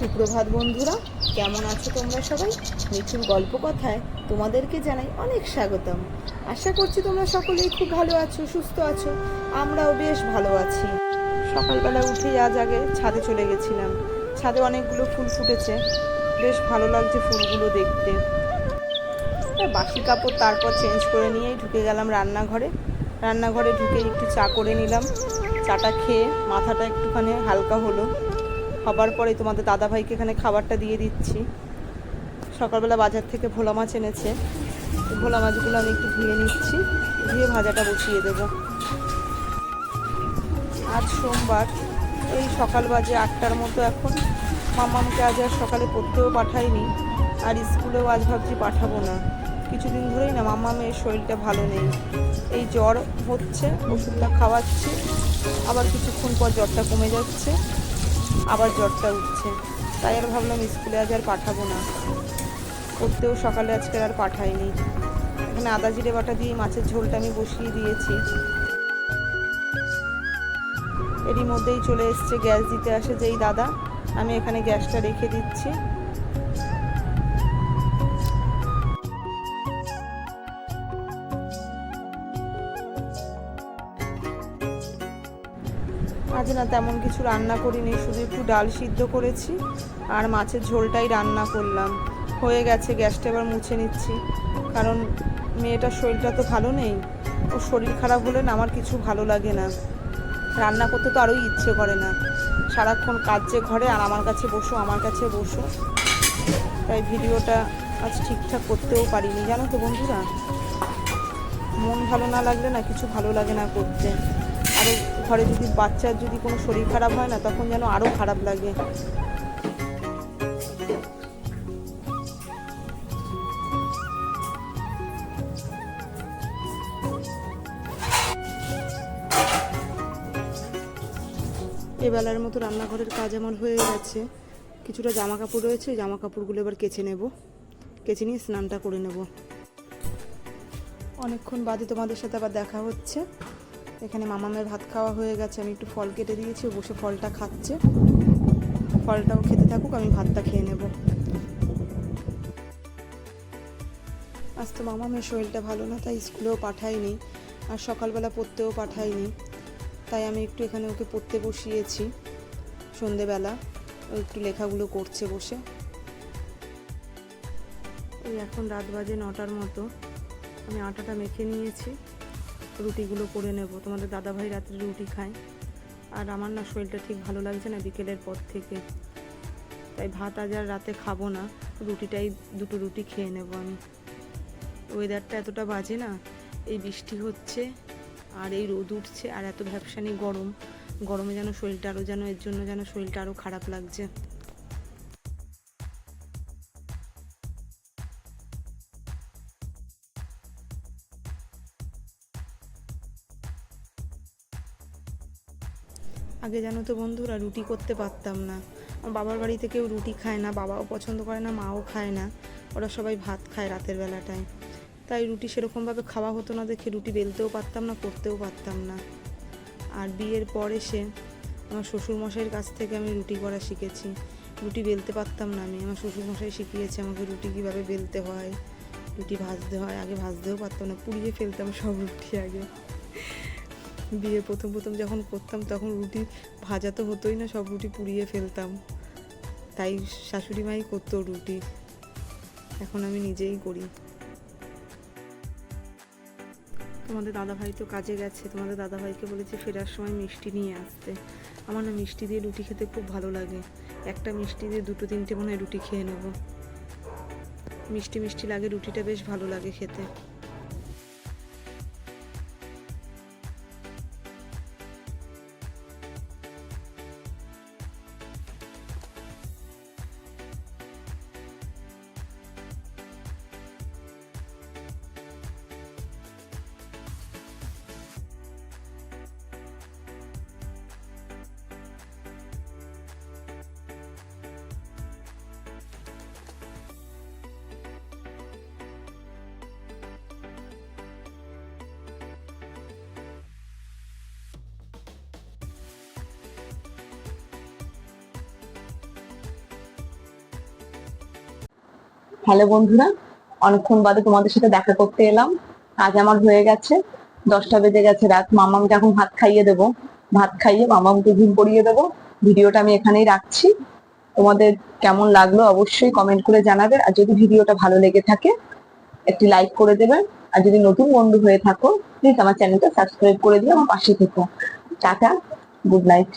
সুপ্রভাত বন্ধুরা, কেমন আছো তোমরা সবাই? মিঠুর গল্প কথায় তোমাদেরকে জানাই অনেক স্বাগতম। আশা করছি তোমরা সকলেই খুব ভালো আছো, সুস্থ আছো। আমরাও বেশ ভালো আছি। সকালবেলা উঠেই আজ আগে ছাদে চলে গেছিলাম। ছাদে অনেকগুলো ফুল ফুটেছে, বেশ ভালো লাগছে ফুলগুলো দেখতে। বাসি কাপড় তারপর চেঞ্জ করে নিয়েই ঢুকে গেলাম রান্নাঘরে। রান্নাঘরে ঢুকেই একটু চা করে নিলাম। চাটা খেয়ে মাথাটা একটুখানি হালকা হলো। হবার পরে তোমাদের দাদাভাইকে এখানে খাবারটা দিয়ে দিচ্ছি। সকালবেলা বাজার থেকে ভোলা মাছ এনেছে, ভোলা মাছগুলো আমি একটু ধুয়ে নিচ্ছি, ধুয়ে ভাজাটা বসিয়ে দেব। আজ সোমবার, এই সকাল বাজে 8টার মতো এখন। মাম্মামকে আজ আর সকালে পড়তেও পাঠাইনি, আর স্কুলেও আজ ভাবছি পাঠাবো না। কিছুদিন ধরেই না মাম্মামের শরীরটা ভালো নেই, এই জ্বর হচ্ছে, ওষুধটা খাওয়াচ্ছি, আবার কিছুক্ষণ পর জ্বরটা কমে যাচ্ছে, আবার জ্বরটা উঠছে। তাই আর ভাবলাম স্কুলে আজ আর পাঠাবো না। পড়তেও সকালে আজকে আর পাঠাইনি। এখানে আদা জিরে বাটা দিয়ে মাছের ঝোলটা আমি বসিয়ে দিয়েছি। এরই মধ্যেই চলে এসছে গ্যাস দিতে আসে যেই দাদা, আমি এখানে গ্যাসটা রেখে দিচ্ছি। আজ না তেমন কিছু রান্না করিনি, শুধু একটু ডাল সিদ্ধ করেছি আর মাছের ঝোলটাই রান্না করলাম। হয়ে গেছে, গ্যাসটা এবার মুছে নিচ্ছি, কারণ মেয়েটার শরীরটা তো ভালো নেই। ওর শরীর খারাপ হলে না আমার কিছু ভালো লাগে না, রান্না করতে তো আরোই ইচ্ছে করে না। সারাক্ষণ কাজে ঘরে আর আমার কাছে বসো, আমার কাছে বসো। তাই ভিডিওটা আজ ঠিকঠাক করতেও পারিনি, জানো তো বন্ধুরা। মন ভালো না লাগলে না কিছু ভালো লাগে না করতে। আরও ঘরে যদি বাচ্চার যদি কোনো শরীর খারাপ হয় না, তখন যেন আরও খারাপ লাগে। এবেলার মতো রান্নাঘরের কাজ আমার হয়ে গেছে। কিছুটা জামা কাপড় রয়েছে, জামা কাপড়গুলো এবার কেচে নেব, কেচে নিয়ে স্নানটা করে নেব। অনেকক্ষণ বাদে তোমাদের সাথে আবার দেখা হচ্ছে। এখানে মামামের ভাত খাওয়া হয়ে গেছে, আমি একটু ফল কেটে দিয়েছি, বসে ফলটা খাচ্ছে। ফলটাও খেতে থাকুক, আমি ভাতটা খেয়ে নেব। আজ তো মামামের শরীরটা ভালো না, তাই স্কুলেও পাঠাইনি, আর সকালবেলা পড়তেও পাঠাইনি। তাই আমি একটু এখানে ওকে পড়তে বসিয়েছি। সন্ধেবেলা ও একটু লেখাগুলো করছে বসে। এই এখন রাত বাজে 9টার মতো। আমি আটাটা মেখে নিয়েছি, রুটিগুলো করে নেব। তোমাদের দাদাভাই রাত্রে রুটি খায়, আর আমার না শরীরটা ঠিক ভালো লাগছে না বিকেলের পর থেকে। তাই ভাত আজ আর রাতে খাবো না, রুটিটাই দুটো রুটি খেয়ে নেব আমি। ওয়েদারটা এতটা বাজে না, এই বৃষ্টি হচ্ছে আর এই রোদ উঠছে, আর এত ভ্যাপসানি গরম, গরমে যেন শরীরটা আরও যেন এর জন্য যেন শরীরটা আরও খারাপ লাগছে। আগে জানো তো বন্ধুরা, রুটি করতে পারতাম না। আমার বাবার বাড়িতে কেউ রুটি খায় না, বাবাও পছন্দ করে না, মাও খায় না, ওরা সবাই ভাত খায় রাতের বেলাটায়। তাই রুটি সেরকমভাবে খাওয়া হতো না দেখে রুটি বেলতেও পারতাম না, করতেও পারতাম না। আর বিয়ের পর এসে আমার শ্বশুরমশাইয়ের কাছ থেকে আমি রুটি করা শিখেছি। রুটি বেলতে পারতাম না আমি, আমার শ্বশুরমশাই শিখিয়েছে আমাকে রুটি কীভাবে বেলতে হয়, রুটি ভাজতে হয়। আগে ভাজতেও পারতাম না, পুড়িয়ে ফেলতাম সব রুটি আগে। বিয়ে প্রথম প্রথম যখন করতাম তখন রুটি ভাজা তো হতোই না, সব রুটি পুড়িয়ে ফেলতাম। তাই শাশুড়ি মাই করতো রুটি, এখন আমি নিজেই করি। তোমাদের দাদাভাই তো কাজে গেছে, তোমাদের দাদাভাইকে বলেছি ফেরার সময় মিষ্টি নিয়ে আসতে। আমার না মিষ্টি দিয়ে রুটি খেতে খুব ভালো লাগে। একটা মিষ্টি দিয়ে দুটো তিনটে মনে হয় রুটি খেয়ে নেব। মিষ্টি মিষ্টি লাগে, রুটিটা বেশ ভালো লাগে খেতে। হ্যালো বন্ধুরা, অনেকক্ষণ বাদে তোমাদের সাথে দেখা করতে এলাম। কাজ আমার হয়ে গেছে, 10টা বেজে গেছে রাত। মামামকে এখন ভাত খাইয়ে দেবো, ভাত খাইয়ে মামামকে ঘুম পড়িয়ে দেবো। ভিডিওটা আমি এখানেই রাখছি। তোমাদের কেমন লাগলো অবশ্যই কমেন্ট করে জানাবে, আর যদি ভিডিওটা ভালো লেগে থাকে একটি লাইক করে দেবে। আর যদি নতুন বন্ধু হয়ে থাকো প্লিজ আমার চ্যানেলটা সাবস্ক্রাইব করে দিয়ে আমার পাশে থেকো। Tata, good night.